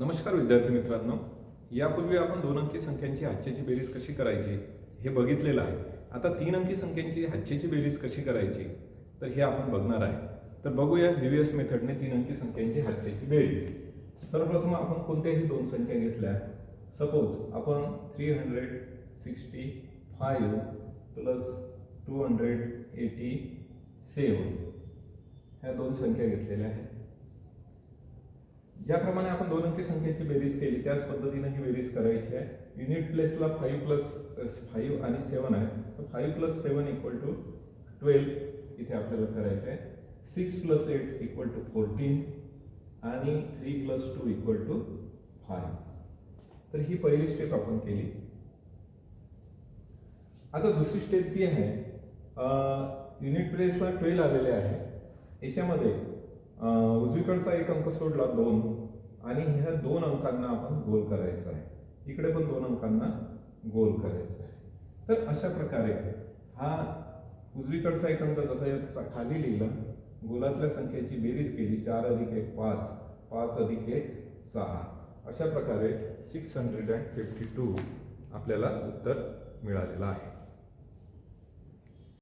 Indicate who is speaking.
Speaker 1: नमस्कार विद्यार्थी मित्रांनो, यापूर्वी आपण 2 अंकी संख्यांची हातच्याची बेरीज कशी करायची हे बघितलेलं आहे. आता 3 अंकी संख्यांची हातच्याची बेरीज कशी करायची तर हे आपण बघणार आहे. तर बघूया व्हीव्हीएस मेथडने 3 अंकी संख्यांची हातच्याची बेरीज. सर्वप्रथम आपण कोणत्याही दोन संख्या घेतल्या. सपोज आपण 365 प्लस 287 ह्या दोन संख्या घेतलेल्या आहेत. ज्याप्रमाणे आपण 2 अंकी संख्येची बेरीज केली त्याच पद्धतीने ही बेरीज करायची आहे. युनिट प्लेसला 5 प्लस 5 आणि 7 आहे, तर 5 प्लस 7 इक्वल टू 12 इथे आपल्याला करायचे आहे. 6 प्लस 8 इक्वल टू 14 आणि 3 प्लस 2 इक्वल टू 5. तर ही पहिली स्टेप आपण केली. आता दुसरी स्टेप जी आहे, युनिट प्लेसला 12 आलेले आहे. याच्यामध्ये उजवीकडचा एक अंक सोडला 2 आणि ह्या 2 अंकांना आपण गोल करायचा आहे. इकडे पण 2 अंकांना गोल करायचा आहे. तर अशा प्रकारे हा उजवीकडचा एक अंक जसा खाली लिहिला, गोलातल्या संख्येची बेरीज केली. 4 अधिक 1 5, 5 अधिक 1 6. अशा प्रकारे 652 आपल्याला उत्तर मिळालेलं आहे.